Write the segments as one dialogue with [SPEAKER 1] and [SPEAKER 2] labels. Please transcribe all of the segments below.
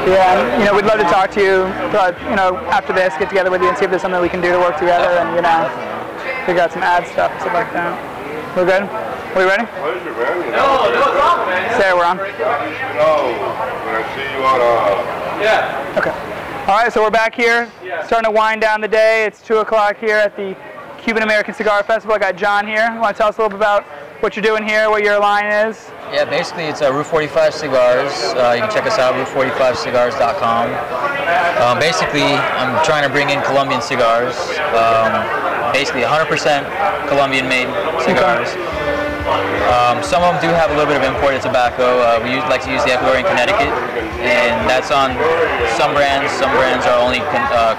[SPEAKER 1] Yeah, and, you know, we'd love to talk to you, you know, after this, get together with you and see if there's something we can do to work together and, you know, figure out some ad stuff and stuff like that. We're good? Are we ready?
[SPEAKER 2] Pleasure, man. No problem, man.
[SPEAKER 1] Sarah, we're on.
[SPEAKER 2] No, when I see you on,
[SPEAKER 1] yeah. Okay. All right, so we're back here, starting to wind down the day. It's 2 o'clock here at the Cuban American Cigar Festival. I got John here. You want to tell us a little bit about what you're doing here, what your line is?
[SPEAKER 3] Yeah, basically it's Route 45 Cigars. You can check us out at route45cigars.com. Basically, I'm trying to bring in Colombian cigars. Basically 100% Colombian-made cigars. Some of them do have a little bit of imported tobacco. We like to use the Ecuadorian Connecticut, and that's on some brands. Some brands are only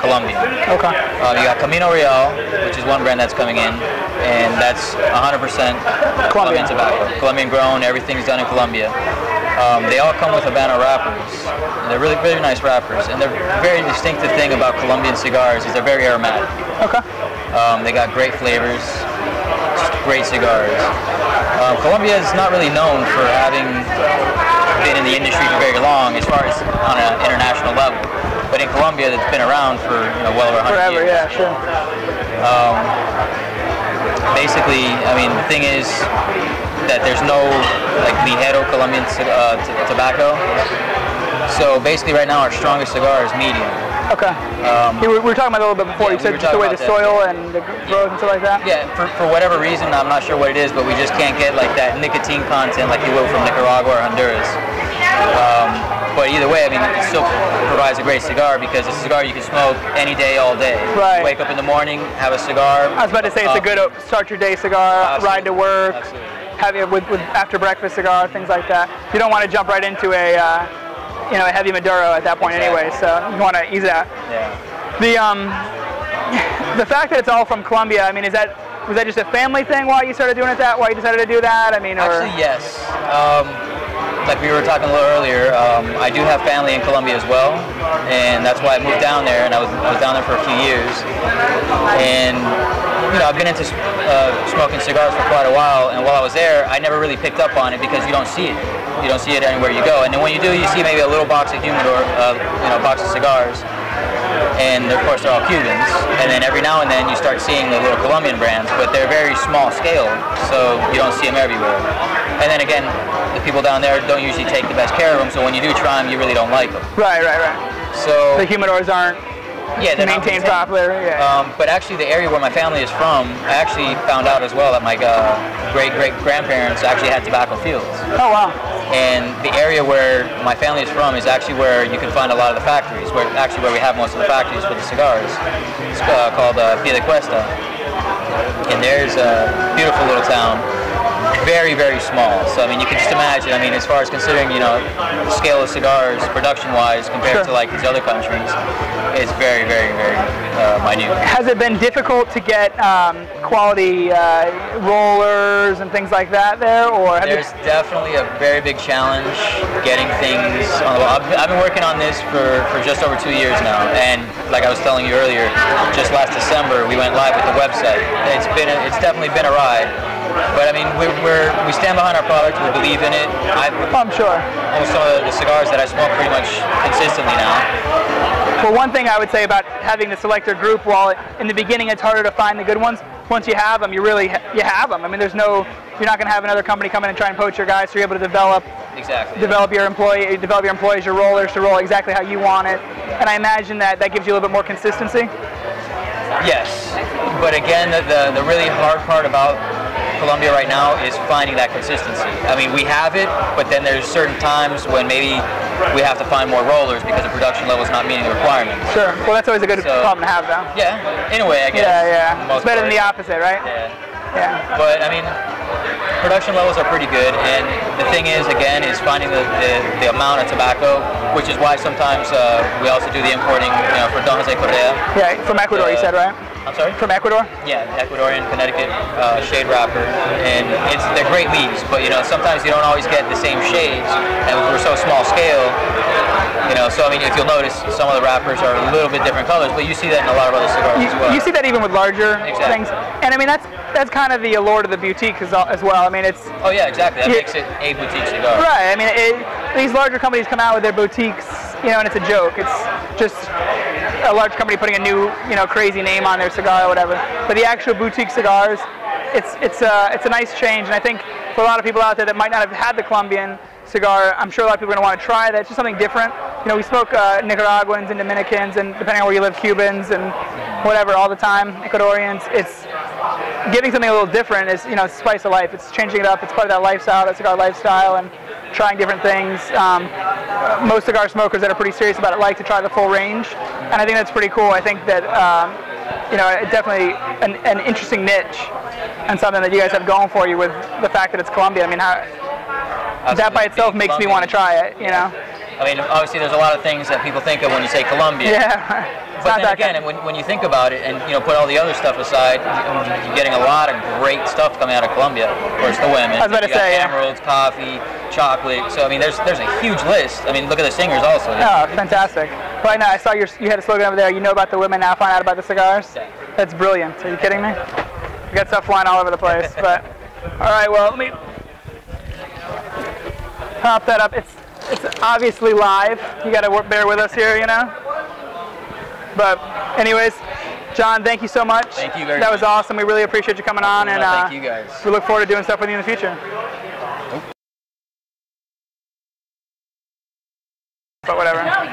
[SPEAKER 3] Colombian.
[SPEAKER 1] Okay.
[SPEAKER 3] You got Camino Real, which is one brand that's coming in, and that's 100% Colombian tobacco. Colombian grown, everything's done in Colombia. They all come with Habano wrappers. They're really, really nice wrappers, and the very distinctive thing about Colombian cigars is they're very aromatic.
[SPEAKER 1] Okay.
[SPEAKER 3] They got great flavors, just great cigars. Colombia is not really known for having been in the industry for very long, as far as on an international level. But in Colombia, it's been around for well over 100
[SPEAKER 1] Forever,
[SPEAKER 3] years.
[SPEAKER 1] yeah, sure.
[SPEAKER 3] Basically, I mean, the thing is that there's no like ligero Colombian tobacco. So basically, right now our strongest cigar is medium.
[SPEAKER 1] Okay. We were talking about it a little bit before. You said just the way the soil and the growth and stuff like that?
[SPEAKER 3] Yeah, for whatever reason, I'm not sure what it is, but we just can't get like that nicotine content like you will from Nicaragua or Honduras. But either way, I mean, it still provides a great cigar because it's a cigar you can smoke any day, all day.
[SPEAKER 1] Right.
[SPEAKER 3] Wake up in the morning, have a cigar.
[SPEAKER 1] I was about to say it's a good start your day cigar,
[SPEAKER 3] Absolutely.
[SPEAKER 1] Ride to work,
[SPEAKER 3] Absolutely.
[SPEAKER 1] have it with after breakfast cigar, things like that. You don't want to jump right into a you know, a heavy Maduro at that point anyway, so you want to ease out.
[SPEAKER 3] Yeah.
[SPEAKER 1] The fact that it's all from Colombia, I mean, was that just a family thing why you started doing it that? Why you decided to do that? I mean,
[SPEAKER 3] actually, yes. Like we were talking a little earlier, I do have family in Colombia as well, and that's why I moved down there, and I was down there for a few years. And you know, I've been into smoking cigars for quite a while, and while I was there, I never really picked up on it because you don't see it. You don't see it anywhere you go, and then when you do, you see maybe a little box of humidor, you know, box of cigars, and of course they're all Cubans. And then every now and then you start seeing the little Colombian brands, but they're very small scale, so you don't see them everywhere. And then again, the people down there don't usually take the best care of them, so when you do try them, you really don't like them.
[SPEAKER 1] Right.
[SPEAKER 3] So
[SPEAKER 1] the humidors aren't maintained properly. Yeah.
[SPEAKER 3] But actually, the area where my family is from, I actually found out as well that my great-great-grandparents actually had tobacco fields.
[SPEAKER 1] Oh, wow.
[SPEAKER 3] And the area where my family is from is actually where you can find a lot of the factories, where we have most of the factories for the cigars. It's called Piedecuesta. And there's a beautiful little town. Very, very small. So I mean, you can just imagine. I mean, as far as considering, you know, the scale of cigars, production-wise, compared to like these other countries, it's very, very, very minute.
[SPEAKER 1] Has it been difficult to get quality rollers and things like that there, or
[SPEAKER 3] there's definitely a very big challenge getting things on the wall. I've been working on this for just over 2 years now, and like I was telling you earlier, just last December we went live with the website. It's definitely been a ride. But I mean, we stand behind our product. We believe in it.
[SPEAKER 1] I'm sure.
[SPEAKER 3] Almost some of the cigars that I smoke pretty much consistently now.
[SPEAKER 1] Well, one thing I would say about having the selector group, while in the beginning it's harder to find the good ones, once you have them, you have them. I mean, you're not going to have another company come in and try and poach your guys, so you're able to develop your employees, your rollers to roll exactly how you want it. And I imagine that gives you a little bit more consistency.
[SPEAKER 3] Yes, but again, the really hard part about Colombia right now is finding that consistency. I mean, we have it, but then there's certain times when maybe we have to find more rollers because the production level is not meeting the requirements.
[SPEAKER 1] Sure. Well, that's always a good problem to have, though.
[SPEAKER 3] Yeah. In a way, I guess.
[SPEAKER 1] Yeah. It's better than the opposite, right?
[SPEAKER 3] Yeah. But I mean, production levels are pretty good, and the thing is, again, is finding the amount of tobacco, which is why sometimes we also do the importing, you know, for Don Jose Correa.
[SPEAKER 1] Yeah, from Ecuador, you said, right?
[SPEAKER 3] I'm sorry?
[SPEAKER 1] From Ecuador?
[SPEAKER 3] Yeah, Ecuadorian, Connecticut shade wrapper, and they're great leaves, but you know, sometimes you don't always get the same shades, and we're so small scale, you know, so I mean, if you'll notice, some of the wrappers are a little bit different colors, but you see that in a lot of other cigars as well.
[SPEAKER 1] You see that even with larger things, and I mean, that's kind of the allure to the boutique as well. I mean, it's...
[SPEAKER 3] Oh yeah, exactly, that makes it a boutique cigar.
[SPEAKER 1] Right, I mean, these larger companies come out with their boutiques, and it's a joke. It's just a large company putting a new, crazy name on their cigar or whatever. But the actual boutique cigars, it's a nice change, and I think for a lot of people out there that might not have had the Colombian cigar, I'm sure a lot of people are going to want to try that. It's just something different. We smoke Nicaraguans and Dominicans, and depending on where you live, Cubans and whatever all the time, Ecuadorians. It's giving something a little different. Is spice of life. It's changing it up. It's part of that lifestyle, that cigar lifestyle, and trying different things. Most cigar smokers that are pretty serious about it like to try the full range, and I think that's pretty cool. I think that it's definitely an interesting niche and something that you guys have going for you with the fact that it's Colombian. I mean, that by itself makes me want to try it.
[SPEAKER 3] I mean, obviously, there's a lot of things that people think of when you say Colombia.
[SPEAKER 1] Yeah.
[SPEAKER 3] But then again, when you think about it and put all the other stuff aside, you're getting a lot of great stuff coming out of Colombia. Of course, the women.
[SPEAKER 1] I was about to say,
[SPEAKER 3] emeralds, coffee, chocolate. So I mean, there's a huge list. I mean, look at the singers also.
[SPEAKER 1] Oh, fantastic. Well, I know. I saw you had a slogan over there. You know about the women, now find out about the cigars.
[SPEAKER 3] Yeah.
[SPEAKER 1] That's brilliant. Are you kidding me? You got stuff flying all over the place. But all right, well, let me pop that up. It's obviously live. You got to bear with us here, But anyways, John, thank you so much.
[SPEAKER 3] Thank you very much.
[SPEAKER 1] That was awesome. We really appreciate you coming on, and
[SPEAKER 3] thank you guys.
[SPEAKER 1] We look forward to doing stuff with you in the future. But whatever.